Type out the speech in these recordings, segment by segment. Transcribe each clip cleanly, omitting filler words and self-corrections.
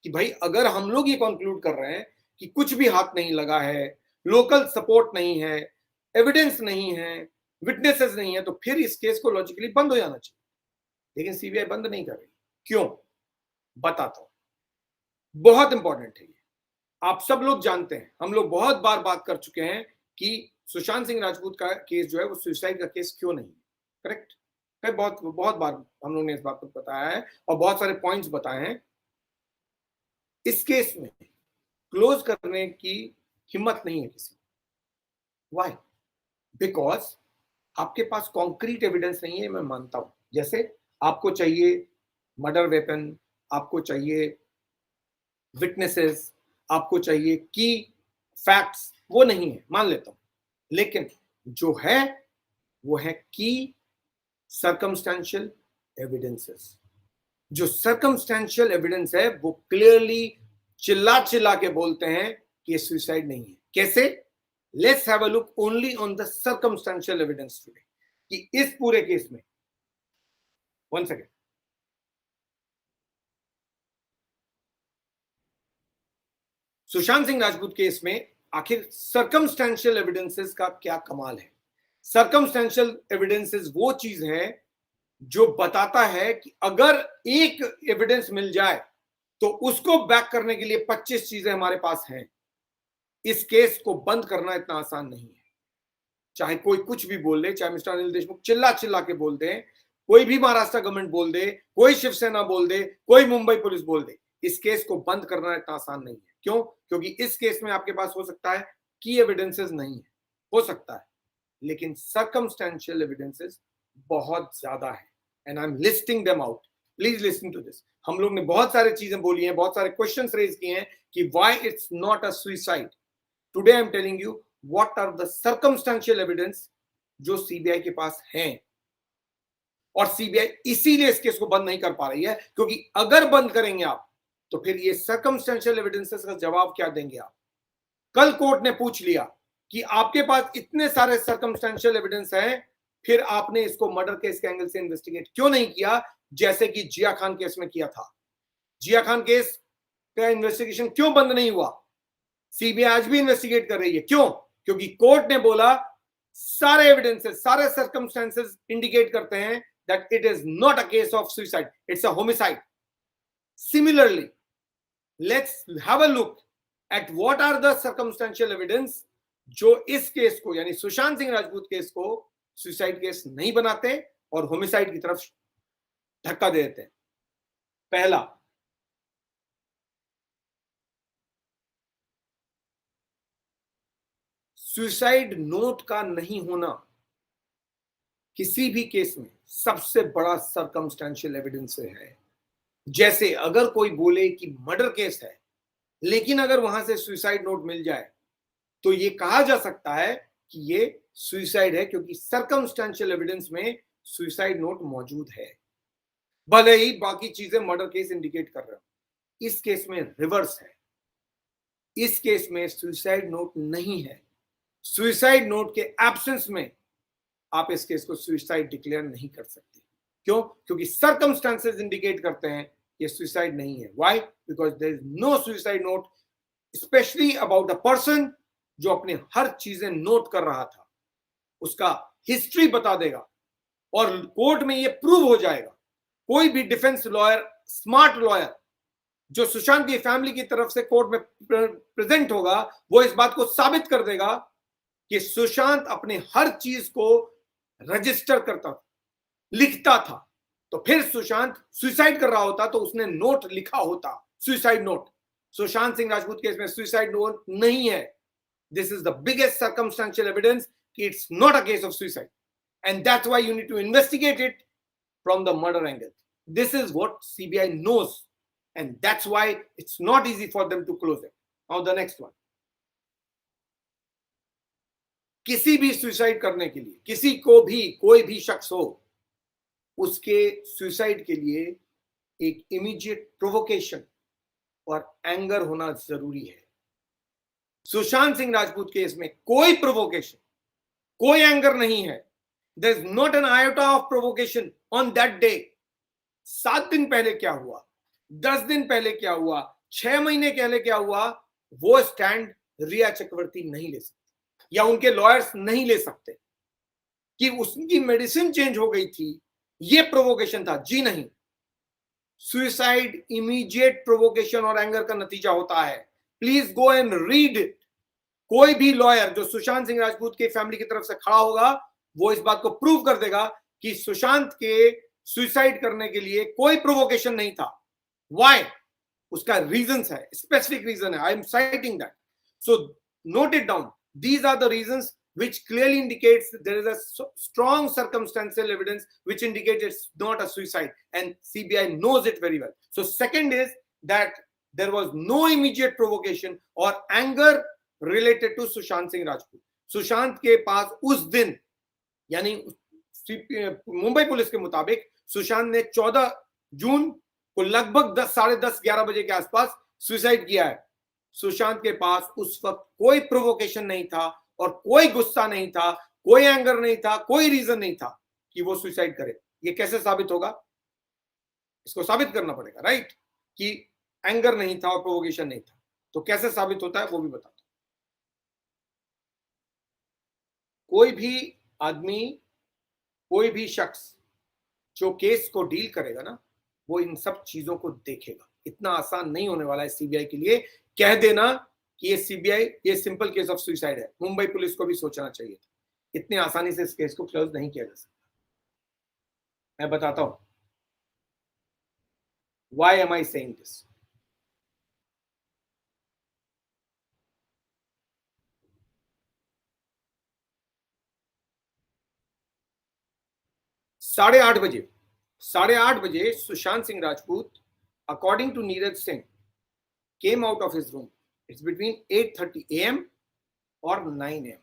कि भाई अगर हम लोग ये कंक्लूड कर रहे हैं कि कुछ भी हाथ नहीं लगा है, लोकल सपोर्ट नहीं है, एविडेंस नहीं है, विटनेसेस नहीं है, तो फिर इस केस को लॉजिकली बंद हो जाना चाहिए। लेकिन सीबीआई बंद नहीं कर रही। क्यों? बताता हूं। बहुत इंपॉर्टेंट है ये। आप सब लोग जानते हैं, हम लोग बहुत बार बात कर चुके हैं कि सुशांत सिंह राजपूत का केस जो है वो सुसाइड का केस क्यों नहीं है। करेक्ट? बहुत बहुत बार हम लोग ने इस बात को बताया है और बहुत सारे पॉइंट्स बताए हैं। इस केस में क्लोज करने की हिम्मत नहीं है किसी। व्हाई? बिकॉज आपके पास कॉन्क्रीट एविडेंस नहीं है, मैं मानता हूं। जैसे आपको चाहिए मर्डर वेपन, आपको चाहिए विटनेसेस, आपको चाहिए की फैक्ट्स, वो नहीं है, मान लेता हूं। लेकिन जो है वो है की सर्कमस्टेंशियल एविडेंसेस। जो सर्कमस्टेंशियल एविडेंस है वो क्लियरली चिल्ला चिल्ला के बोलते हैं कि ये सुसाइड नहीं है। कैसे? Let's have a look only on the circumstantial evidence today, कि इस पूरे केस में, one second, Sushant Singh Rajput case में आखिर सर्कमस्टेंशियल एविडेंसेस का क्या कमाल है। सर्कमस्टेंशियल एविडेंसेस वो चीज है जो बताता है कि अगर एक एविडेंस मिल जाए तो उसको बैक करने के लिए 25 चीजें हमारे पास हैं। इस केस को बंद करना इतना आसान नहीं है। चाहे कोई कुछ भी बोल दे, चाहे मिस्टर अनिल देशमुख चिल्ला चिल्ला के बोल दे, कोई भी महाराष्ट्र गवर्नमेंट बोल दे, कोई शिवसेना बोल दे, कोई मुंबई पुलिस बोल दे, इस केस को बंद करना इतना आसान नहीं है। क्यों? क्योंकि इस केस में आपके पास हो सकता है की एविडेंसेस नहीं है, हो सकता है, लेकिन सर्कमस्टेंशियल एविडेंसेस बहुत ज्यादा है। And I am listing them out. Please listen to this. हम लोग ने बहुत सारी चीजें बोली हैं, बहुत सारे क्वेश्चंस रेज किए हैं कि why it's not a suicide. Today I am telling you what are the circumstantial evidence जो सीबीआई के पास हैं। और सीबीआई इसीलिए इस केस को बंद नहीं कर पा रही है, क्योंकि अगर बंद करेंगे आप तो फिर ये सर्कमस्टेंशियल एविडेंसेस का जवाब क्या देंगे आप? कल कोर्ट ने पूछ लिया कि आपके पास इतने सारे सर्कमस्टेंशियल एविडेंस हैं, फिर आपने इसको मर्डर केस के एंगल से इन्वेस्टिगेट क्यों नहीं किया, जैसे कि जिया खान केस में किया था। जिया खान केस का इन्वेस्टिगेशन क्यों बंद नहीं हुआ? सीबीआई आज भी इन्वेस्टिगेट कर रही है। क्यों? क्योंकि कोर्ट ने बोला सारे एविडेंसेस, सारे सर्कमस्टेंसेस इंडिकेट करते हैं that it is not a case of suicide, it's a homicide. Similarly, let's have a look at what are the circumstantial evidence जो इस केस को, यानी सुशांत सिंह राजपूत केस को सुसाइड केस नहीं बनाते और होमिसाइड की तरफ धक्का दे देते हैं। पहला, सुसाइड नोट का नहीं होना किसी भी केस में सबसे बड़ा सर्कमस्टेंशियल एविडेंस है। जैसे अगर कोई बोले कि मर्डर केस है, लेकिन अगर वहां से सुसाइड नोट मिल जाए तो ये कहा जा सकता है कि ये सुसाइड है, क्योंकि सर्कमस्टेंशियल एविडेंस में सुसाइड नोट मौजूद है, भले ही बाकी चीजें मर्डर केस इंडिकेट कर रहे हो। इस केस में रिवर्स है। इस केस में सुसाइड नोट नहीं है। सुसाइड नोट के एब्सेंस में आप इस केस को सुसाइड डिक्लेयर नहीं कर सकते। क्यों? क्योंकि सर्कमस्टेंसेस इंडिकेट करते हैं ये सुसाइड नहीं है। Why? Because there is no suicide note, specially about a person जो अपने हर चीजें नोट कर रहा था। उसका हिस्ट्री बता देगा और कोर्ट में ये प्रूव हो जाएगा। कोई भी डिफेंस लॉयर, स्मार्ट लॉयर जो सुशांत की फैमिली की तरफ से कोर्ट में प्रेजेंट होगा, वो इस बात को साबित कर देगा कि सुशांत अपने हर चीज को रजिस्टर करता था, लिखता था। तो फिर सुशांत सुसाइड कर रहा होता तो उसने नोट लिखा होता, suicide note. Sushant Singh Rajput case में सुसाइड नोट नहीं है। This is the biggest circumstantial evidence कि it's not a case of suicide, and that's why you need to investigate it from the murder angle. This is what CBI knows, and that's why it's not easy for them to close it. Now the next one. किसी भी suicide करने के लिए, किसी को भी, कोई भी शख्स हो, उसके सुसाइड के लिए एक इमीडिएट प्रोवोकेशन और एंगर होना जरूरी है। सुशांत सिंह राजपूत केस में कोई प्रोवोकेशन, कोई एंगर नहीं है। There is not an iota of provocation on that day. 7 दिन पहले क्या हुआ, 10 दिन पहले क्या हुआ, 6 महीने पहले क्या हुआ, वो स्टैंड रिया चक्रवर्ती नहीं ले सकती या उनके लॉयर्स नहीं ले सकते कि उसकी मेडिसिन चेंज हो गई थी, ये प्रोवोकेशन था। जी नहीं, सुसाइड इमीडिएट प्रोवोकेशन और एंगर का नतीजा होता है। Please go and read. कोई भी लॉयर जो सुशांत सिंह राजपूत के फैमिली की तरफ से खड़ा होगा, वो इस बात को प्रूव कर देगा कि सुशांत के सुसाइड करने के लिए कोई प्रोवोकेशन नहीं था। वाई? उसका रीजंस है, स्पेसिफिक रीजन है। I am citing that, so note it down. These are the reasons which clearly indicates there is a strong circumstantial evidence which indicates it's not a suicide, and CBI knows it very well. So second is that there was no immediate provocation or anger related to Sushant Singh Rajput. Sushant के पास उस दिन, यानी Mumbai police के मुताबिक सुशांत ने 14 जून को लगभग 10:30-11 बजे के आसपास सुसाइड किया है। सुशांत के पास उस वक्त कोई प्रोवोकेशन नहीं था और कोई गुस्सा नहीं था, कोई एंगर नहीं था, कोई रीजन नहीं था कि वो सुसाइड करे। ये कैसे साबित होगा? इसको साबित करना पड़ेगा, राइट, कि एंगर नहीं था और प्रोवोकेशन नहीं था। तो कैसे साबित होता है वो भी बताता हूं। कोई भी आदमी, कोई भी शख्स जो केस को डील करेगा ना, वो इन सब चीजों को देखेगा। इतना आसान नहीं होने वाला है सीबीआई के लिए कह देना कि ये सीबीआई, ये सिंपल केस ऑफ सुसाइड है। मुंबई पुलिस को भी सोचना चाहिए था, इतनी आसानी से इस केस को क्लोज नहीं किया जा सकता। मैं बताता हूं why am I saying this. साढ़े आठ बजे Sushant Singh Rajput, according to Neeraj Singh, came out of his room. It's between 8:30 AM और 9 AM,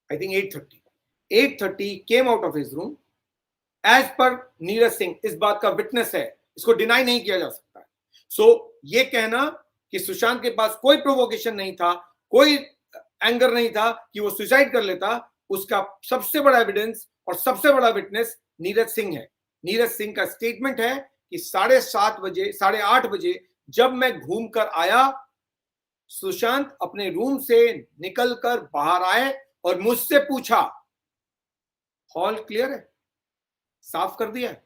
I think 8:30 came out of his room. As per Neeraj Singh, इस बात का विटनेस है, इसको डिनाई नहीं किया जा सकता है। सो ये कहना कि सुशांत के पास कोई प्रोवोकेशन नहीं था, कोई एंगर नहीं था कि वो सुसाइड कर लेता, उसका सबसे बड़ा एविडेंस और सबसे बड़ा विटनेस नीरज सिंह है। नीरज सिंह का स्टेटमेंट है कि 8:30 बजे जब मैं घूम कर आया, सुशांत अपने रूम से निकलकर बाहर आए और मुझसे पूछा, हॉल क्लियर है, साफ कर दिया है?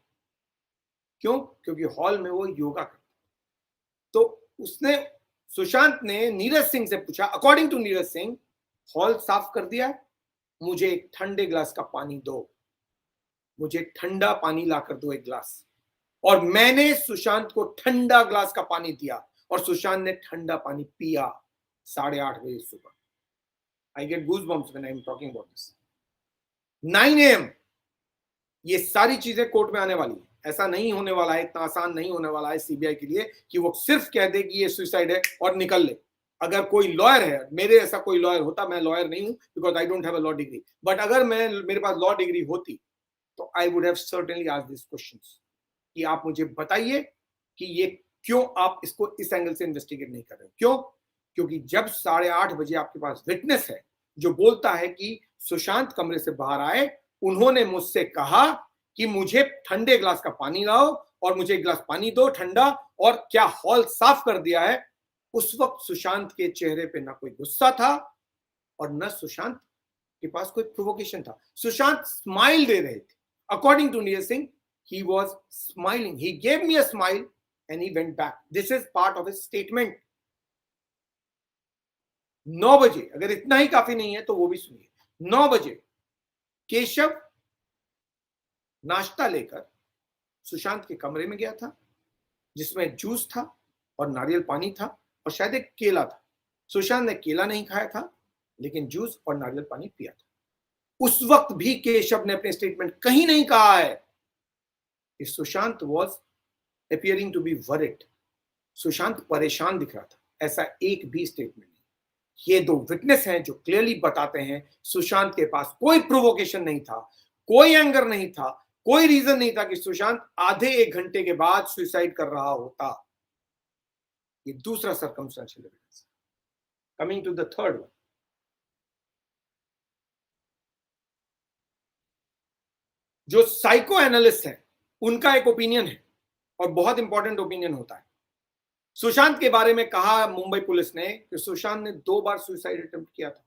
क्यों? क्योंकि हॉल में वो योगा करता। तो उसने, सुशांत ने नीरज सिंह से पूछा, according to Neeraj Singh, hall साफ कर दिया है? मुझे एक ठंडे ग्लास का पानी दो, मुझे ठंडा पानी लाकर दो एक ग्लास। और मैंने सुशांत को ठंडा ग्लास का पानी दिया और सुशांत ने ठंडा पानी पिया 8:30 बजे सुबह। I get goosebumps when I am talking about this. 9 AM, ये सारी चीजें कोर्ट में आने वाली है। ऐसा नहीं होने वाला है, इतना आसान नहीं होने वाला है सीबीआई के लिए कि वो सिर्फ कह दे कि ये सुसाइड है और निकल ले। अगर कोई लॉयर है, मेरे ऐसा कोई लॉयर होता, मैं लॉयर नहीं हूं because I don't have a law degree, but अगर मेरे पास लॉ डिग्री होती तो I would have certainly asked this questions कि आप मुझे बताइए कि ये क्यों आप इसको इस एंगल से इन्वेस्टिगेट नहीं कर रहे हो। क्यों? क्योंकि जब 8:30 बजे आपके पास विटनेस है जो बोलता है कि सुशांत कमरे से बाहर आए, उन्होंने मुझसे कहा कि मुझे ठंडे ग्लास का पानी लाओ और मुझे एक ग्लास पानी दो ठंडा, और क्या हॉल साफ कर दिया है? उस वक्त सुशांत के चेहरे पे ना कोई गुस्सा था और न सुशांत के पास कोई प्रोवोकेशन था। सुशांत स्माइल दे रहे थे। According to Neeraj Singh, he was smiling, he gave me a smile and he went back. This is part of his statement. 9 बजे, अगर इतना ही काफी नहीं है तो वो भी सुनिए। 9 बजे केशव नाश्ता लेकर सुशांत के कमरे में गया था, जिसमें जूस था और नारियल पानी था और शायद एक केला था। सुशांत ने केला नहीं खाया था लेकिन जूस और नारियल पानी पिया था। उस वक्त भी केशव ने अपने स्टेटमेंट कहीं नहीं कहा है कि Sushant was appearing to be worried, Sushant परेशान दिख रहा था, ऐसा एक भी स्टेटमेंट नहीं। ये दो विटनेस हैं जो क्लियरली बताते हैं सुशांत के पास कोई प्रोवोकेशन नहीं था, कोई एंगर नहीं था, कोई रीजन नहीं था कि सुशांत आधे 1 घंटे के बाद सुसाइड कर रहा होता। ये दूसरा circumstantial evidence. Coming to the third one, जो साइको एनालिस्ट है उनका एक ओपिनियन है और बहुत इंपॉर्टेंट ओपिनियन होता है। सुशांत के बारे में कहा मुंबई पुलिस ने कि सुशांत ने 2 बार सुसाइड अटेम्प्ट किया था।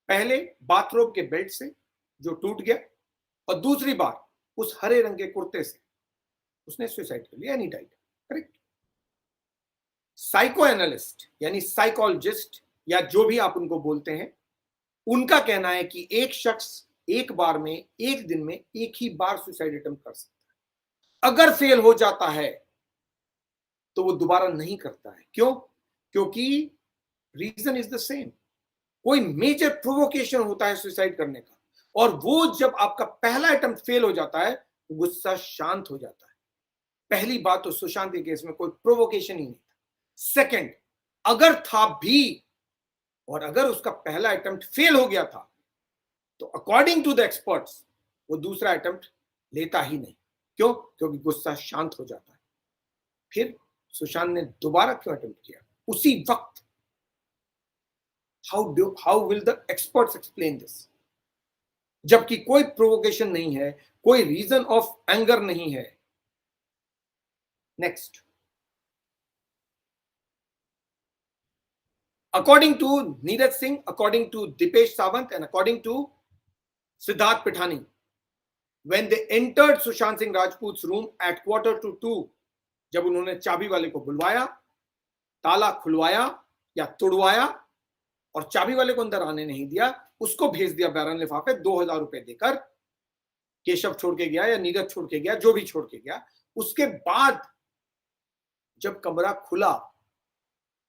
पहले बाथरोब के बेल्ट से जो टूट गया, और दूसरी बार उस हरे रंग के कुर्ते से उसने सुसाइड कर लिया, any died. Correct. Psycho analyst यानी साइकोलॉजिस्ट या जो भी आप उनको बोलते हैं, उनका कहना है कि एक शख्स एक बार में, एक दिन में एक ही बार सुसाइड अटेम्प्ट कर सकता है। अगर फेल हो जाता है तो वो दोबारा नहीं करता है। क्यों? क्योंकि रीजन इज द सेम। कोई मेजर प्रोवोकेशन होता है सुसाइड करने का, और वो जब आपका पहला अटेम्प्ट फेल हो जाता है, गुस्सा शांत हो जाता है। पहली बात तो सुशांत के केस में कोई प्रोवोकेशन ही नहीं था। सेकंड, अगर था भी और अगर उसका पहला अटेम्प्ट फेल हो गया था, तो अकॉर्डिंग टू द एक्सपर्ट्स वो दूसरा अटेम्प्ट लेता ही नहीं। क्यों? क्योंकि गुस्सा शांत हो जाता है। फिर सुशांत ने दोबारा क्यों अटेम्प्ट किया उसी वक्त? How will the experts explain this? जबकि कोई प्रोवोकेशन नहीं है, कोई रीजन ऑफ एंगर नहीं है। Next, according to Neeraj Singh, according to Dipesh Sawant and according to Siddharth Pithani, when they entered Sushant Singh राजपूत's room at 1:45, जब उन्होंने चाबी वाले को बुलवाया, ताला खुलवाया या तुड़वाया और चाबी वाले को अंदर आने नहीं दिया, उसको भेज दिया बैरन लिफाफे 2000 रुपए देकर। केशव छोड़ के गया या नीरज छोड़ के गया, जो भी छोड़ के गया। उसके बाद जब कमरा खुला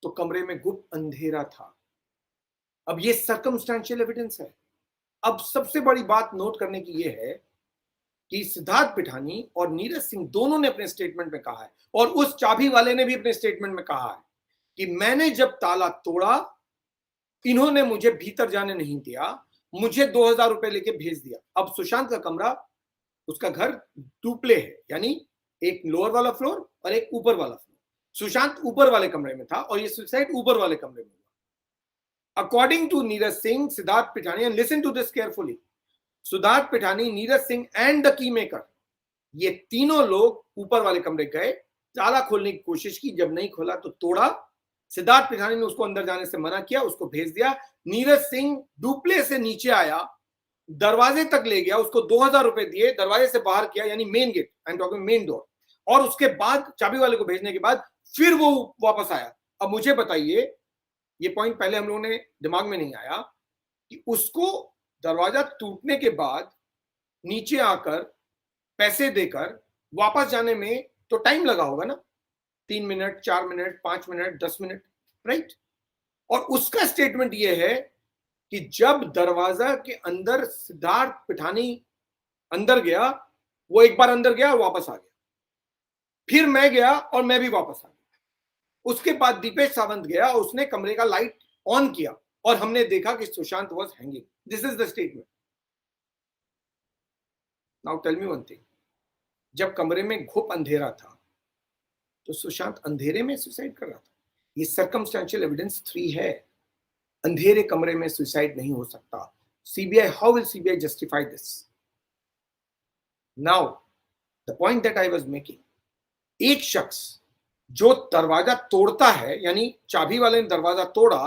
तो कमरे में गुप्त अंधेरा था। अब ये सर्कमस्टेंशियल एविडेंस है। अब सबसे बड़ी बात नोट करने की यह है कि सिद्धार्थ पिठानी और नीरज सिंह दोनों ने अपने स्टेटमेंट में कहा है, और उस चाबी वाले ने भी अपने स्टेटमेंट में कहा है कि मैंने जब ताला तोड़ा, इन्होंने मुझे भीतर जाने नहीं दिया, मुझे 2000 रुपए लेके भेज दिया। अब सुशांत का कमरा, उसका घर डुप्ले है, यानी एक लोअर वाला फ्लोर और एक ऊपर वाला फ्लोर। सुशांत ऊपर वाले कमरे में था और ये सुसाइड ऊपर वाले कमरे में हुआ। According to Neeraj Singh, Siddharth Pithani, and listen to this carefully, Siddharth Pithani, Neeraj Singh and the key maker, ये तीनों लोग ऊपर वाले कमरे गए, ताला खोलने की कोशिश की, जब नहीं खोला तो तोड़ा। सिद्धार्थ पिठानी ने उसको अंदर जाने से मना किया, उसको भेज दिया। नीरज सिंह डुप्ले से नीचे आया, दरवाजे तक ले गया, उसको 2000 रुपए दिए, दरवाजे से बाहर किया, यानी main gate, I am talking main door, और उसके बाद चाबी वाले को भेजने के बाद फिर वो वापस आया। अब मुझे बताइए, ये पॉइंट पहले हम लोगों ने दिमाग में नहीं आया कि उसको दरवाजा टूटने के बाद नीचे आकर पैसे देकर वापस जाने में तो टाइम लगा होगा ना, 3 minute, 4 minute, 5 minute, 10 minute, right? और उसका स्टेटमेंट यह है कि जब दरवाजा के अंदर सिद्धार्थ पिठानी अंदर गया, वो एक बार अंदर गया और वापस आ गया, फिर मैं गया और मैं भी वापस आ गया। उसके बाद दीपेश सावंत गया और उसने कमरे का लाइट ऑन किया और हमने देखा कि Sushant was hanging. This is the statement. Now tell me one thing, जब कमरे में घुप अंधेरा था तो सुशांत अंधेरे में सुसाइड कर रहा था। ये सर्कमस्टेंशियल एविडेंस 3 है। अंधेरे कमरे में सुसाइड नहीं हो सकता। CBI, how will CBI justify this? Now the point that I was making, एक शख्स जो दरवाजा तोड़ता है, यानी चाबी वाले ने दरवाजा तोड़ा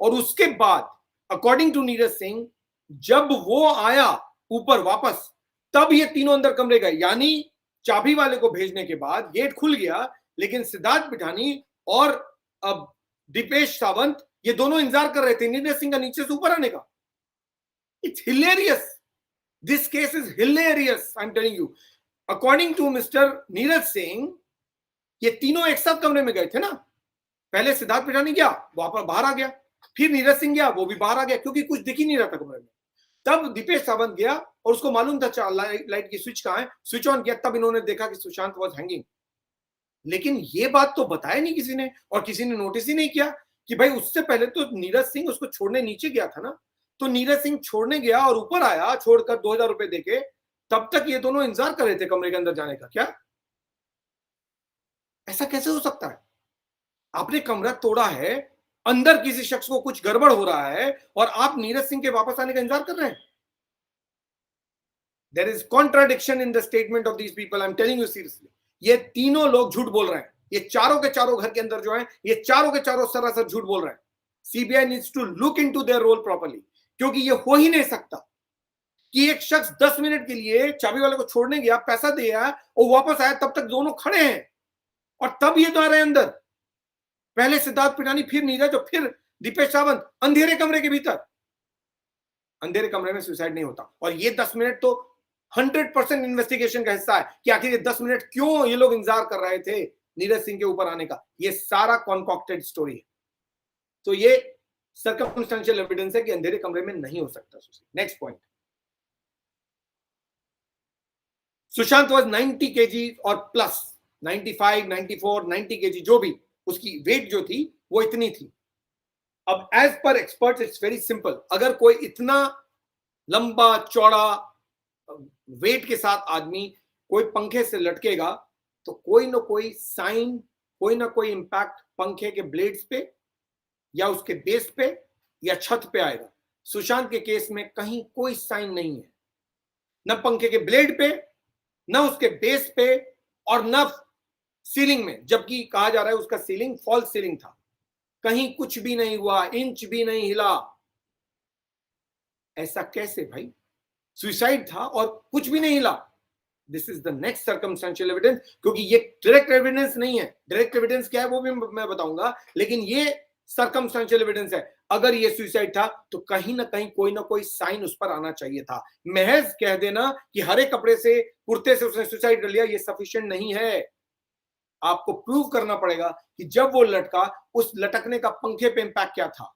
और उसके बाद अकॉर्डिंग टू नीरज सिंह जब वो आया ऊपर वापस, तब ये तीनों अंदर कमरे गए, यानी चाबी वाले को भेजने के बाद गेट खुल गया, लेकिन सिद्धार्थ पिठानी और अब दीपेश सावंत ये दोनों इंतजार कर रहे थे नीरज सिंह का नीचे से ऊपर आने का। It's hilarious, this case is hilarious, I am telling you. According to mister Neeraj Singh, ये तीनों एक साथ कमरे में गए थे ना। पहले सिद्धार्थ पिठानी गया, वापस बाहर आ गया, फिर नीरज सिंह गया, वो भी बाहर आ गया, क्योंकि कुछ दिख ही नहीं रहा था कमरे में। तब दीपेश सावंत गया और उसको मालूम था लाइट की स्विच कहां है, स्विच ऑन किया, तब इन्होंने देखा कि सुशांत वाज हैंगिंग। लेकिन ये बात तो बताया नहीं किसी ने, और किसी ने नोटिस ही नहीं किया कि भाई उससे पहले तो नीरज सिंह उसको छोड़ने नीचे गया था ना। तो नीरज सिंह छोड़ने गया और ऊपर आया छोड़कर 2000 रुपए देके, तब तक ये दोनों इंतजार कर रहे थे कमरे के अंदर जाने का। क्या ऐसा कैसे हो सकता है? आपने कमरा तोड़ा है, अंदर किसी शख्स को कुछ गड़बड़ हो रहा है और आप नीरज सिंह के वापस आने का इंतजार कर रहे हैं। There is contradiction in the statement of these people, I am telling you seriously. ये तीनों लोग झूठ बोल रहे हैं। ये चारों के चारों घर के अंदर जो है, ये चारों के चारों सरासर झूठ बोल रहे हैं। CBI needs to look into their role properly, क्योंकि ये हो ही नहीं सकता कि एक शख्स 10 मिनट के लिए चाबी वाले को छोड़ने गया, पैसा दिया और वापस आया, तब तक दोनों खड़े हैं और तब ये तो आ रहे हैं अंदर। पहले सिद्धार्थ पिठानी, फिर नीरज और फिर दीपेश सावंत अंधेरे कमरे के भीतर। अंधेरे कमरे में सुसाइड नहीं होता। और ये 10 मिनट तो 100% इन्वेस्टिगेशन का हिस्सा है कि आखिर ये 10 मिनट क्यों ये लोग इंतजार कर रहे थे नीरज सिंह के ऊपर आने का। ये सारा कॉन्कॉक्टेड स्टोरी है। तो ये सर्कमस्टेंशियल एविडेंस है कि अंधेरे कमरे में नहीं हो सकता suicide. Next point, Sushant was 90 KG और प्लस, 95, 94, 90 केजी, जो भी उसकी वेट जो थी वो इतनी थी। अब as per experts it's very simple, अगर कोई इतना लंबा चौड़ा वेट के साथ आदमी कोई पंखे से लटकेगा तो कोई ना कोई साइन, कोई ना कोई इंपैक्ट पंखे के ब्लेड्स पे या उसके बेस पे या छत पे आएगा। सुशांत के केस में कहीं कोई साइन नहीं है, न पंखे के ब्लेड पे, न उसके बेस पे और न सीलिंग में, जबकि कहा जा रहा है उसका सीलिंग फॉल्स सीलिंग था। कहीं कुछ भी नहीं हुआ, इंच भी नहीं हिला। ऐसा कैसे भाई? सुसाइड था और कुछ भी नहीं हिला। This is the next circumstantial evidence, क्योंकि ये डायरेक्ट एविडेंस नहीं है। डायरेक्ट एविडेंस क्या है वो भी मैं बताऊंगा, लेकिन ये सर्कमस्टेंशियल एविडेंस है। अगर ये सुसाइड था तो कहीं ना कहीं कोई ना कोई साइन उस पर आना चाहिए था। महज कह देना कि हरे कपड़े से, कुर्ते से उसने सुसाइड कर लिया, ये सफिशिएंट नहीं है। आपको प्रूव करना पड़ेगा कि जब वो लटका, उस लटकने का पंखे पे इंपैक्ट क्या था।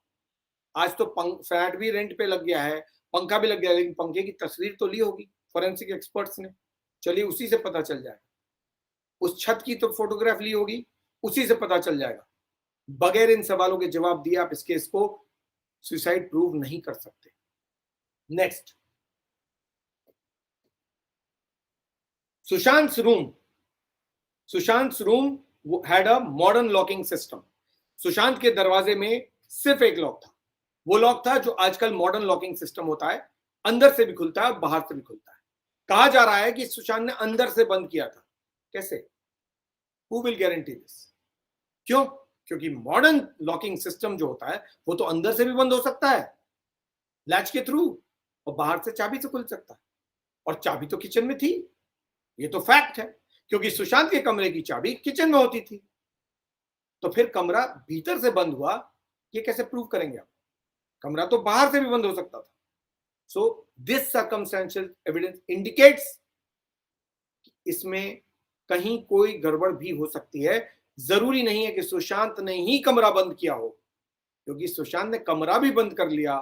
आज तो फ्लैट भी रेंट पे लग गया है, पंखा भी लग गया, लेकिन पंखे की तस्वीर तो ली होगी फोरेंसिक एक्सपर्ट्स ने, चलिए उसी से पता चल जाएगा। उस छत की तो फोटोग्राफ ली होगी, उसी से पता चल जाएगा। बगैर इन सवालों के जवाब दिए आप इस केस को सुसाइड प्रूव नहीं कर सकते। Next, Sushant room had a modern locking system. Sushant के दरवाजे में सिर्फ एक लॉक था। वो लॉक था जो आजकल मॉडर्न लॉकिंग सिस्टम होता है, अंदर से भी खुलता है, बाहर से भी खुलता है। कहा जा रहा है कि सुशांत ने अंदर से बंद किया था। कैसे? Who will guarantee this? क्यों? क्योंकि मॉडर्न लॉकिंग सिस्टम जो होता है वो तो अंदर से भी बंद हो सकता है लैच के थ्रू, और बाहर से चाबी से खुल सकता है। और चाबी तो किचन में थी, ये तो फैक्ट है, क्योंकि सुशांत के कमरे की चाबी किचन में होती थी। तो फिर कमरा भीतर से बंद हुआ, ये कैसे प्रूव करेंगे आप? कमरा तो बाहर से भी बंद हो सकता था। So this circumstantial evidence indicates इसमें कहीं कोई गड़बड़ भी हो सकती है। जरूरी नहीं है कि सुशांत ने ही कमरा बंद किया हो, क्योंकि सुशांत ने कमरा भी बंद कर लिया,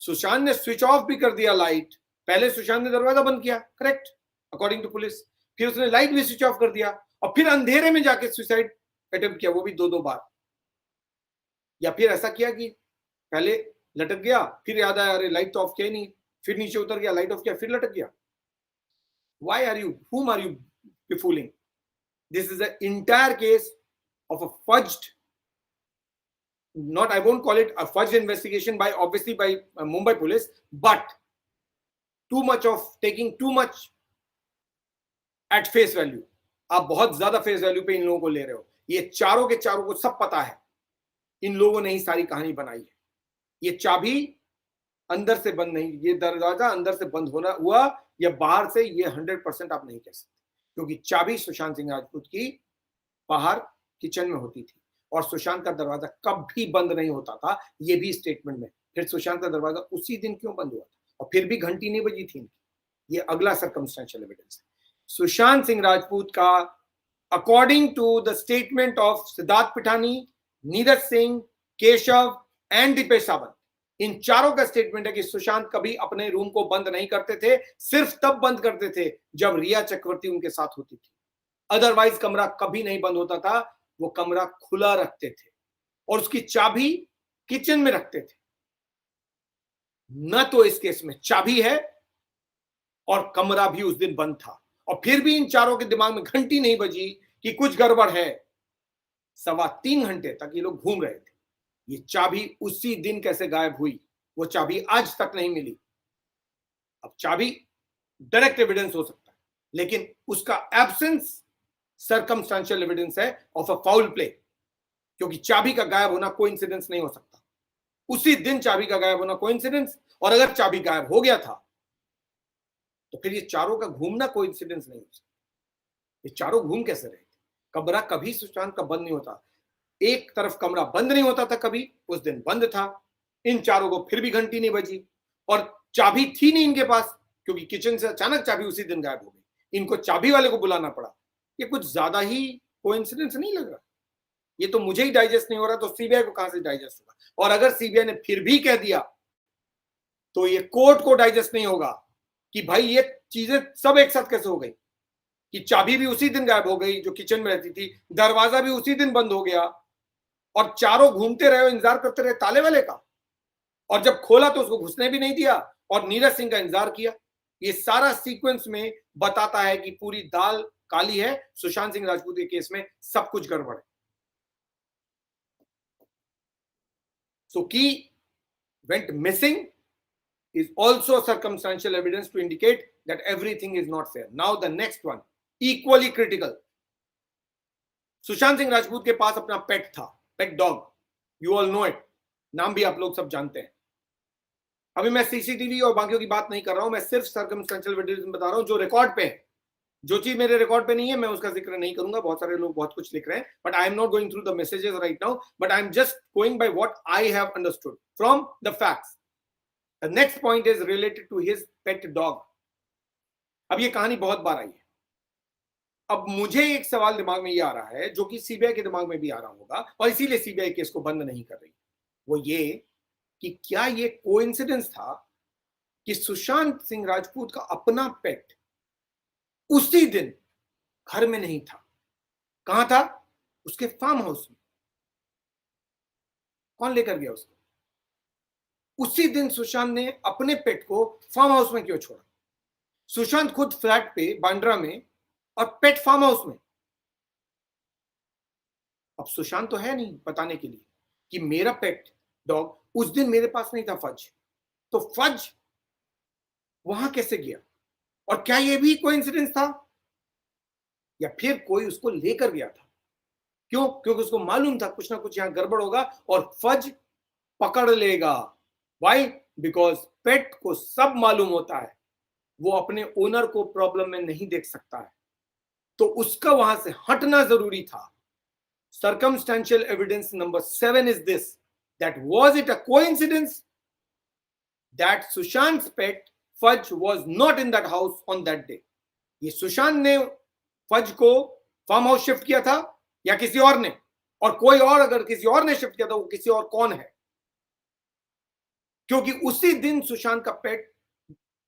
सुशांत ने स्विच ऑफ भी कर दिया लाइट। पहले सुशांत ने दरवाजा बंद किया, करेक्ट, अकॉर्डिंग टू पुलिस, फिर उसने लाइट भी स्विच ऑफ कर दिया और फिर अंधेरे में जाके सुसाइड अटेम्प्ट किया, वो भी दो बार। या फिर ऐसा किया कि पहले लटक गया, फिर याद आया अरे लाइट तो ऑफ किया ही नहीं, फिर नीचे उतर गया, लाइट ऑफ किया, फिर लटक गया। Why are you, whom are you befooling? This is an entire case of a fudged, not, I won't call it a fudged investigation by obviously by Mumbai police, but too much of taking too much at face value. आप बहुत ज्यादा face value पे इन लोगों को ले रहे हो। ये चारों के चारों को सब पता है, इन लोगों ने ही सारी कहानी बनाई है। ये चाबी अंदर से बंद नहीं, ये दरवाजा अंदर से बंद होना हुआ या बाहर से, ये 100% आप नहीं कह सकते, क्योंकि चाबी सुशांत सिंह राजपूत की बाहर किचन में होती थी और सुशांत का दरवाजा कभी बंद नहीं होता था, ये भी स्टेटमेंट में। फिर सुशांत का दरवाजा उसी दिन क्यों बंद हुआ था और फिर भी घंटी नहीं बजी थी? ये अगला सर्कमस्टेंशियल एविडेंस है। सुशांत सिंह राजपूत का according to the statement of Siddharth Pithani, Neeraj Singh, Keshav and Dipesh Sawant, इन चारों का स्टेटमेंट है कि सुशांत कभी अपने रूम को बंद नहीं करते थे, सिर्फ तब बंद करते थे जब रिया चक्रवर्ती उनके साथ होती थी। अदरवाइज कमरा कभी नहीं बंद होता था, वो कमरा खुला रखते थे और उसकी चाबी किचन में रखते थे। न तो इस केस में चाबी है और कमरा भी उस दिन बंद था, और फिर भी इन चारों के दिमाग में घंटी नहीं बजी कि कुछ गड़बड़ है। 3.25 घंटे तक ये लोग घूम रहे थे। ये चाबी उसी दिन कैसे गायब हुई, वो चाबी आज तक नहीं मिली। अब चाबी डायरेक्ट एविडेंस हो सकता है, लेकिन उसका एब्सेंस सर्कमस्टेंशियल एविडेंस है ऑफ अ फाउल प्ले, क्योंकि चाबी का गायब होना कोइंसिडेंस नहीं हो सकता। उसी दिन चाबी का गायब होना कोइंसिडेंस, और अगर चाबी गायब हो गया था तो फिर ये चारों का घूमना कोइंसिडेंस नहीं हो सकता। ये चारों घूम कैसे रहे थे? कमरा कभी सुशांत का बंद नहीं होता, एक तरफ कमरा बंद नहीं होता था कभी, उस दिन बंद था। इन चारों को फिर भी घंटी नहीं बजी, और चाबी थी नहीं इनके पास, क्योंकि किचन से अचानक चाबी उसी दिन गायब हो गई। इनको चाबी वाले को बुलाना पड़ा। ये कुछ ज्यादा ही कोइंसिडेंस नहीं लग रहा? ये तो मुझे ही डाइजेस्ट नहीं हो रहा, तो सीबीआई को कहां से डाइजेस्ट होगा? और अगर सीबीआई ने फिर भी कह दिया तो ये कोर्ट को डाइजेस्ट नहीं होगा कि भाई ये चीजें सब एक साथ कैसे हो गई, कि चाबी भी उसी दिन गायब हो गई जो किचन में रहती थी, दरवाजा भी उसी दिन बंद हो गया, और चारों घूमते रहे, इंतजार करते रहे ताले वाले का, और जब खोला तो उसको घुसने भी नहीं दिया, और नीरज सिंह का इंतजार किया। ये सारा सीक्वेंस में बताता है कि पूरी दाल काली है। सुशांत सिंह राजपूत के केस में सब कुछ गड़बड़ है। So key went missing is also circumstantial evidence to indicate that everything is not fair. Now the next one, equally critical. Sushant Singh Rajput के पास अपना पेट था, pet dog, you all know it, नाम भी आप लोग सब जानते हैं। अभी मैं सीसीटीवी और बाकियों की बात नहीं कर रहा हूं, मैं सिर्फ सर्कमस्टेंशियल एविडेंस बता रहा हूं जो रिकॉर्ड पे है। जो चीज मेरे रिकॉर्ड पे नहीं है मैं उसका जिक्र नहीं करूंगा। बहुत सारे लोग बहुत कुछ लिख रहे हैं, but I am not going through the messages right now, but I am just going by what I have understood from the facts. The next point is related to his pet dog. अब ये कहानी बहुत बार आई है। अब मुझे एक सवाल दिमाग में ये आ रहा है, जो कि सीबीआई के दिमाग में भी आ रहा होगा, और इसीलिए सीबीआई केस को बंद नहीं कर रही, वो ये कि क्या ये कोइंसिडेंस था कि सुशांत सिंह राजपूत का अपना पेट उसी दिन घर में नहीं था? कहां था? उसके फार्म हाउस में। कौन लेकर गया उसको? उसी दिन सुशांत ने अपने पेट को फार्म हाउस में क्यों छोड़ा? सुशांत खुद फ्लैट पे बांद्रा में, और पेट फार्म हाउस में। अब सुशांत तो है नहीं बताने के लिए कि मेरा पेट डॉग उस दिन मेरे पास नहीं था, फज। तो फज वहां कैसे गया? और क्या यह भी कोइंसिडेंस था, या फिर कोई उसको लेकर गया था? क्यों? क्योंकि उसको मालूम था कुछ ना कुछ यहां गड़बड़ होगा और फज पकड़ लेगा। वाई? बिकॉज पेट को सब मालूम होता है, वो अपने ओनर को प्रॉब्लम में नहीं देख सकता है, तो उसका वहां से हटना जरूरी था। Circumstantial evidence number 7 is this, that was it a coincidence that Sushant's pet Fudge was not in that house on that day? ये सुशांत ने फज को फार्म हाउस शिफ्ट किया था या किसी और ने? और कोई और अगर किसी और ने शिफ्ट किया था, वो किसी और कौन है? क्योंकि उसी दिन सुशांत का पेट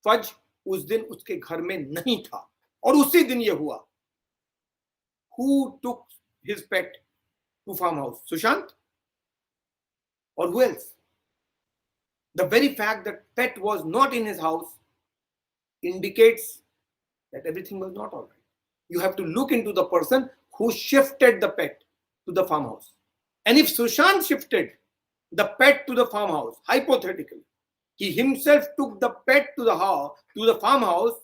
फज उस दिन उसके घर में नहीं था, और उसी दिन ये हुआ। Who took his pet to farmhouse? Sushant? Or who else? The very fact that pet was not in his house indicates that everything was not all right. You have to look into the person who shifted the pet to the farmhouse. And if Sushant shifted the pet to the farmhouse, hypothetically, he himself took the pet to the house, to the farmhouse,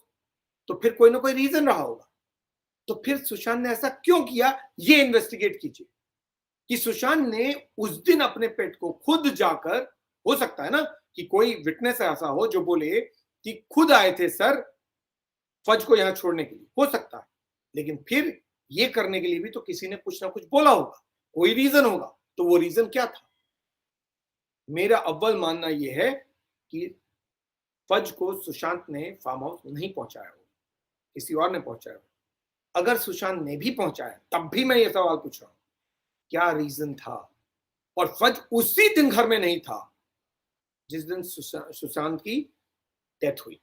तो फिर कोई ना कोई reason रहा होगा। तो फिर सुशांत ने ऐसा क्यों किया, ये इन्वेस्टिगेट कीजिए कि सुशांत ने उस दिन अपने पेट को खुद जाकर, हो सकता है ना कि कोई विटनेस ऐसा हो जो बोले कि खुद आए थे सर फज को यहां छोड़ने के लिए, हो सकता है, लेकिन फिर ये करने के लिए भी तो किसी ने कुछ ना कुछ बोला होगा, कोई रीजन होगा। तो वो रीजन क्या था? मेरा अव्वल मानना यह है कि फज को सुशांत ने फार्म हाउस नहीं पहुंचाया हो, किसी और ने पहुंचाया हो। अगर सुशांत ने भी पहुंचाया तब भी मैं ये सवाल पूछ रहा हूं, क्या रीजन था? और फज उसी दिन घर में नहीं था जिस दिन सुशांत की डेथ हुई।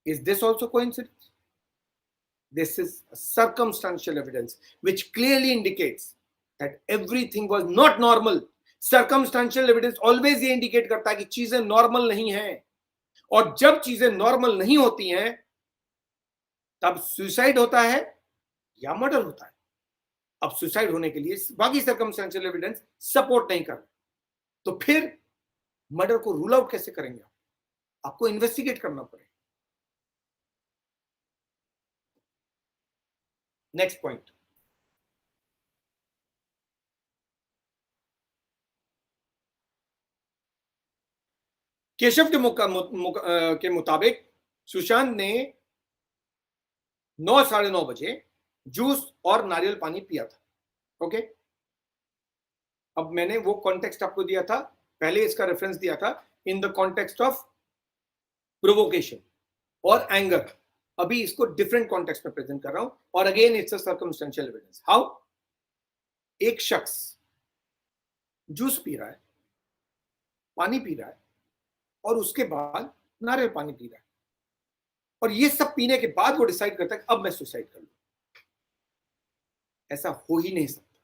Is this also coincidence? This is a circumstantial evidence which clearly indicates that everything was not normal. Circumstantial evidence always ये indicate करता है कि चीजें नॉर्मल नहीं हैं, और जब चीजें नॉर्मल नहीं होती हैं तब सुसाइड होता है या मर्डर होता है। अब सुसाइड होने के लिए बाकी सर्कमस्टेंशियल एविडेंस सपोर्ट नहीं कर रहे, तो फिर मर्डर को रूल आउट कैसे करेंगे? आपको इन्वेस्टिगेट करना पड़ेगा। नेक्स्ट पॉइंट, केशव के मुताबिक सुशांत ने 9 साढ़े 9 बजे जूस और नारियल पानी पिया था। ओके, अब मैंने वो कॉन्टेक्स्ट आपको दिया था, पहले इसका रेफरेंस दिया था in the context of provocation और एंगर। अभी इसको डिफरेंट कॉन्टेक्स्ट में प्रेजेंट कर रहा हूं, और again it's a circumstantial evidence. How? एक शख्स जूस पी रहा है, पानी पी रहा है, और उसके बाद नारियल पानी पी रहा है, और ये सब पीने के बाद वो डिसाइड करता है कि अब मैं सुसाइड कर लूं। ऐसा हो ही नहीं सकता।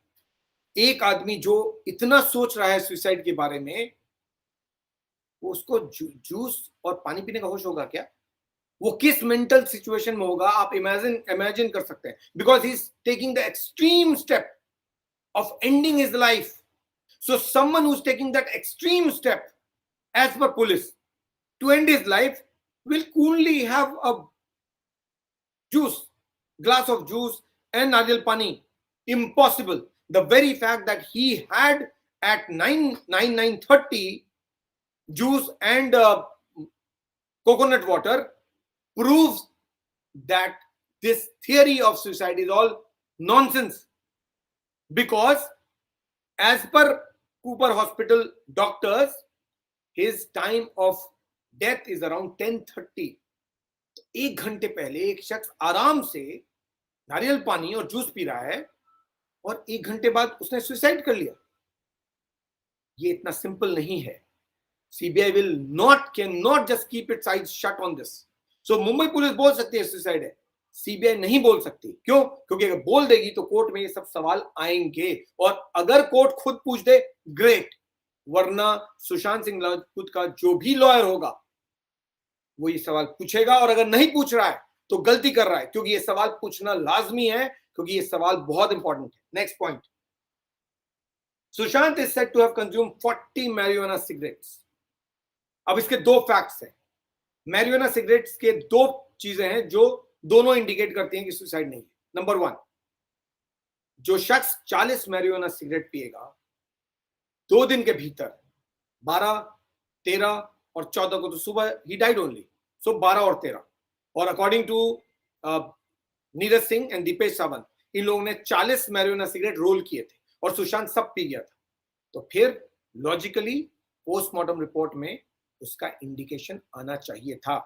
एक आदमी जो इतना सोच रहा है सुसाइड के बारे में, वो उसको जूस और पानी पीने का होश होगा क्या? वो किस मेंटल सिचुएशन में होगा आप इमेजिन कर सकते हैं। Because he is taking the extreme step of ending his life. So someone who is taking that extreme step as per police to end his life will coolly have a glass of juice and nariyal pani. Impossible. The very fact that he had at 9:30 juice and coconut water proves that this theory of suicide is all nonsense. Because as per Cooper Hospital doctors, his time of death is around 10:30। 1 घंटे पहले एक शख्स आराम से नारियल पानी और juice P रहा है, और 1 घंटे बाद उसने सुसाइड कर लिया। ये इतना सिंपल नहीं है। CBI can not just keep its eyes shut on this. So Mumbai police बोल सकती है सुसाइड है, सीबीआई नहीं बोल सकती। क्यों? क्योंकि अगर बोल देगी तो कोर्ट में ये सब सवाल आएंगे, और अगर कोर्ट खुद पूछ दे, ग्रेट, वरना सुशांत सिंह राजपूत का जो भी लॉयर होगा वो ये सवाल पूछेगा, और अगर नहीं पूछ रहा है तो गलती कर रहा है, क्योंकि ये सवाल पूछना लाजमी है, क्योंकि ये सवाल बहुत इंपॉर्टेंट है। Next point, Sushant is said to have consume 40 marijuana cigarettes. अब इसके 2 फैक्ट्स हैं। मैरिजुआना सिगरेट्स के 2 चीजें हैं जो दोनों इंडिकेट करती हैं कि सुसाइड नहीं है। नंबर 1, जो शख्स 40 मैरिजुआना सिगरेट पिएगा 2 दिन के भीतर, 12, 13 और 14 को तो सुबह ही डाइड ओनली, सो 12 और 13, और according to Neeraj Singh and Dipesh Sawant, इन लोगों ने 40 मैरिजुआना सिगरेट रोल किए थे, और सुशांत सब पी गया था। तो फिर लॉजिकली पोस्टमार्टम रिपोर्ट में उसका इंडिकेशन आना चाहिए था।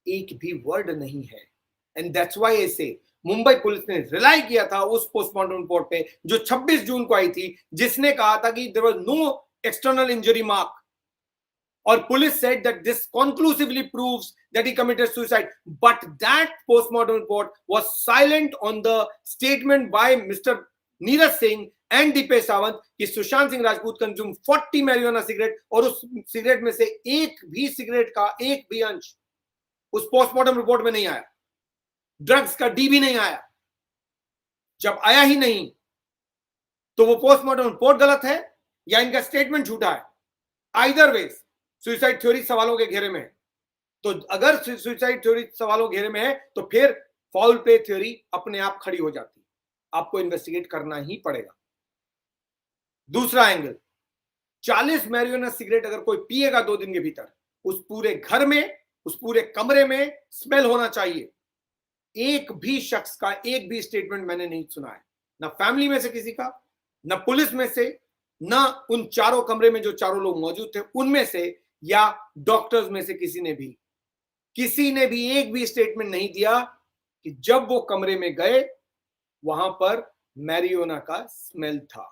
एक भी वर्ड नहीं है, एंड दैट्स व्हाई आई से मुंबई पुलिस ने रिलाई किया था उस पोस्टमार्टम रिपोर्ट पे जो 26 जून को आई थी, जिसने कहा था कि there was no external injury mark, और police said that this conclusively proves that he committed suicide. But that postmortem report was silent on the statement by Mr. Neeraj Singh and Deepesh Sawant कि Sushant Singh Rajput consume 40 marijuana cigarette, और उस cigarette में से एक भी cigarette का एक भी अंश उस पोस्टमार्टम रिपोर्ट में नहीं आया। ड्रग्स का डी भी नहीं आया। जब आया ही नहीं तो वो पोस्टमार्टम रिपोर्ट गलत है या इनका स्टेटमेंट झूठा है। आइदर वेज सुसाइड थ्योरी सवालों के घेरे में है। तो अगर सुसाइड थ्योरी सवालों के घेरे में है तो फिर फाउल प्ले थ्योरी अपने आप खड़ी हो जाती है। आपको इन्वेस्टिगेट करना ही पड़ेगा। दूसरा एंगल, 40 मैरिजुआना सिगरेट अगर कोई पिएगा 2 दिन के भीतर, उस पूरे घर में, उस पूरे कमरे में स्मेल होना चाहिए। एक भी शख्स का एक भी स्टेटमेंट मैंने नहीं सुना है, ना फैमिली में से किसी का, ना पुलिस में से, ना उन चारों कमरे में जो चारों लोग मौजूद थे उनमें से, या डॉक्टर्स में से किसी ने भी एक भी स्टेटमेंट नहीं दिया कि जब वो कमरे में गए वहां पर मैरिजुआना का स्मेल था।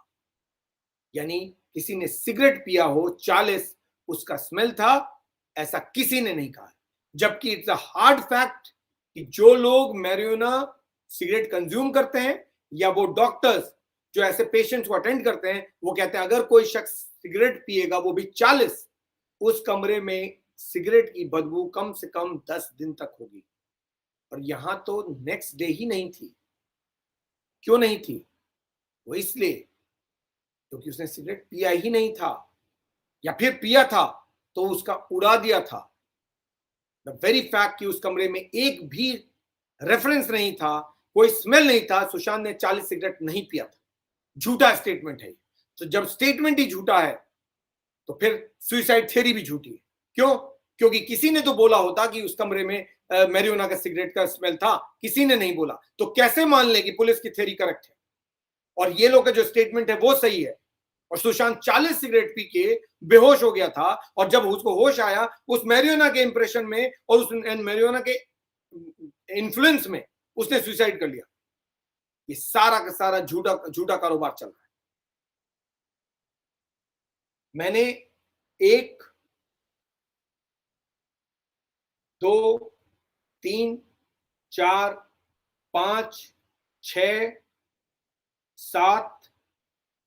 यानी किसी ने सिगरेट पिया हो 40, उसका स्मेल था, ऐसा किसी ने नहीं कहा। जबकि इट्स अ हार्ड फैक्ट कि जो लोग मैरिजुआना सिगरेट कंज्यूम करते हैं, या वो डॉक्टर्स जो ऐसे पेशेंट्स को अटेंड करते हैं, वो कहते हैं अगर कोई शख्स सिगरेट पिएगा वो भी 40, उस कमरे में सिगरेट की बदबू कम से कम 10 दिन तक होगी। और यहां तो नेक्स्ट डे ही नहीं थी। क्यों नहीं थी? वो इसलिए क्योंकि उसने सिगरेट पिया ही नहीं था, या फिर पिया था तो उसका उड़ा दिया था। द वेरी फैक्ट कि उस कमरे में एक भी रेफरेंस नहीं था, कोई स्मेल नहीं था, सुशांत ने 40 सिगरेट नहीं पिया था। झूठा स्टेटमेंट है। तो जब स्टेटमेंट ही झूठा है तो फिर सुसाइड थ्योरी भी झूठी है। क्यों? क्योंकि किसी ने तो बोला होता कि उस कमरे में मैरिजुआना का सिगरेट का स्मेल था, किसी ने नहीं बोला, तो कैसे मान ले कि पुलिस की थ्योरी करेक्ट है और ये लोग का जो स्टेटमेंट है वो सही है? और सुशांत 40 सिगरेट पी के बेहोश हो गया था और जब उसको होश आया उस मैरिजुआना के इंप्रेशन में और उस मैरिजुआना के इन्फ्लुएंस में उसने सुसाइड कर लिया। ये सारा का सारा झूठा कारोबार चल रहा है। मैंने 1, 2, 3, 4, 5, 6, 7,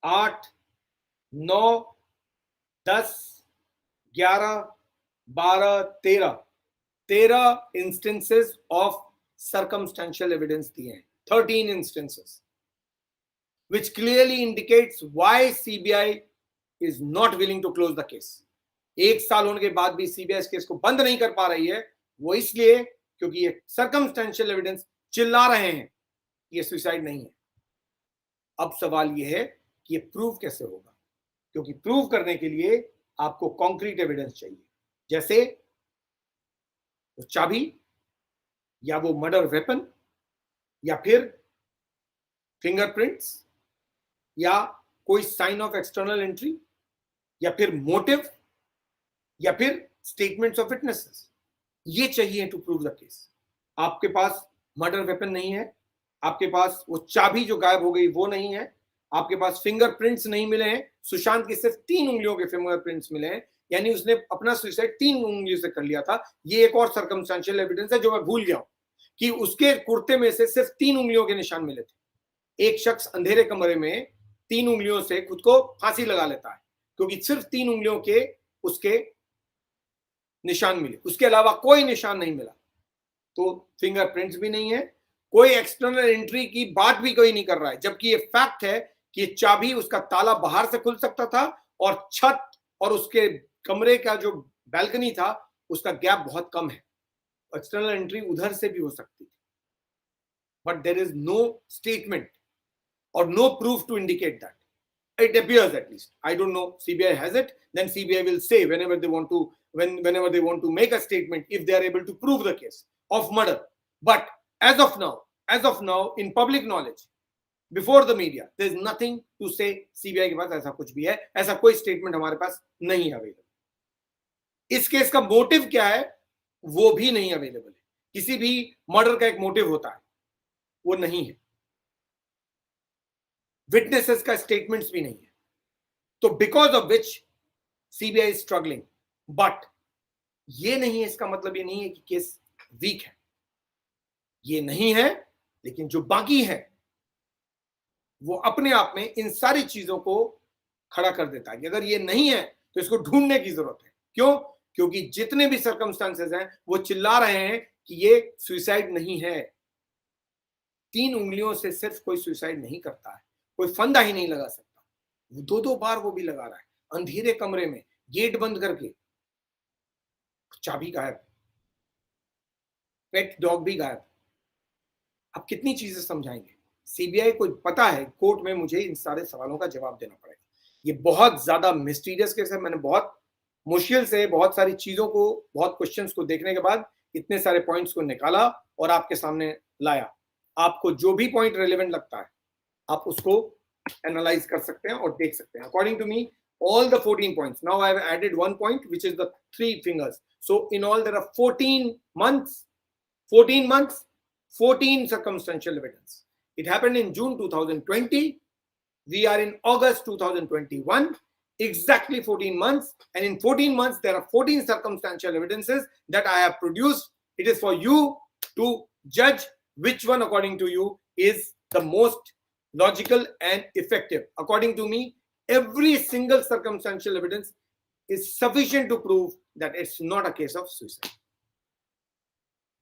8, 9, 10, 11, 12, 13 instances of circumstantial evidence दिए हैं, 13 instances, which clearly indicates why CBI is not willing to close the case. 1 साल होने के बाद भी सीबीआई इस केस को बंद नहीं कर पा रही है, वो इसलिए क्योंकि ये सर्कमस्टेंशियल एविडेंस चिल्ला रहे हैं ये सुसाइड नहीं है। अब सवाल ये है कि ये प्रूव कैसे होगा, क्योंकि प्रूव करने के लिए आपको कॉन्क्रीट एविडेंस चाहिए, जैसे वो चाबी या वो मर्डर वेपन या फिर फिंगरप्रिंट्स या कोई साइन ऑफ एक्सटर्नल एंट्री या फिर मोटिव या फिर स्टेटमेंट्स ऑफ विटनेसेस। ये चाहिए टू प्रूव द केस। आपके पास मर्डर वेपन नहीं है, आपके पास वो चाबी जो गायब हो गई वो नहीं है, आपके पास फिंगरप्रिंट्स नहीं मिले हैं। सुशांत के सिर्फ 3 उंगलियों के फिंगरप्रिंट्स मिले हैं, यानी उसने अपना सुसाइड 3 उंगलियों से कर लिया था। ये एक और सर्कमस्टेंशियल एविडेंस है जो मैं भूल गया हूं कि उसके कुर्ते में से सिर्फ 3 उंगलियों के निशान मिले थे। एक शख्स अंधेरे कमरे में 3 उंगलियों से खुद को फांसी लगा लेता है क्योंकि सिर्फ 3 उंगलियों के उसके निशान मिले, उसके अलावा कोई निशान नहीं मिला। तो फिंगरप्रिंट्स भी नहीं है, कोई एक्सटर्नल एंट्री की बात भी कोई नहीं कर रहा है, जबकि ये फैक्ट है कि चाबी उसका ताला बाहर से खुल सकता था और छत और उसके कमरे का जो बैल्कनी था उसका गैप बहुत कम है, एक्सटर्नल एंट्री उधर से भी हो सकती थी। But there is no statement or no proof to indicate that. It appears, at least. I don't know. CBI has it. Then CBI will say whenever they want to make a statement, if they are able to prove the case of murder. But as of now, in public knowledge, before the media, there is nothing to say CBI के पास ऐसा कुछ भी है, ऐसा कोई statement हमारे पास नहीं है अवेलेबल। इस केस का मोटिव क्या है वो भी नहीं अवेलेबल है। किसी भी मर्डर का एक मोटिव होता है, वो नहीं है। विटनेसेस का स्टेटमेंट्स भी नहीं है, तो because of which CBI is struggling. But ये नहीं है, इसका मतलब ये नहीं है कि केस वीक है, ये नहीं है, लेकिन जो बाकी है वो अपने आप में इन सारी चीजों को खड़ा कर देता है कि अगर ये नहीं है तो इसको ढूंढने की जरूरत है। क्यों? क्योंकि जितने भी सर्कमस्टांसेस हैं वो चिल्ला रहे हैं कि ये सुसाइड नहीं है। 3 उंगलियों से सिर्फ कोई सुसाइड नहीं करता है, कोई फंदा ही नहीं लगा सकता। 2-2 बार वो भी लगा रहा है अंधेरे कमरे में, गेट बंद करके, चाबी गायब, पेट डॉग भी गायब। अब कितनी चीजें समझाएंगे? सीबीआई को पता है कोर्ट में मुझे इन सारे सवालों का जवाब देना पड़ेगा। ये बहुत ज्यादा मिस्टीरियस केस है। मैंने बहुत मुश्किल से बहुत सारी चीजों को, बहुत क्वेश्चंस को देखने के बाद इतने सारे पॉइंट्स को निकाला और आपके सामने लाया। आपको जो भी पॉइंट रेलेवेंट लगता है आप उसको एनालाइज कर सकते हैं और देख सकते हैं। According to me, all the 14 points. Now I have added 1 point, which is the 3 fingers. So in all there are 14 months, 14 circumstantial evidence. It happened in June 2020. We are in August 2021. Exactly 14 months. And in 14 months, there are 14 circumstantial evidences that I have produced. It is for you to judge which one, according to you, is the most logical and effective. According to me, every single circumstantial evidence is sufficient to prove that it's not a case of suicide.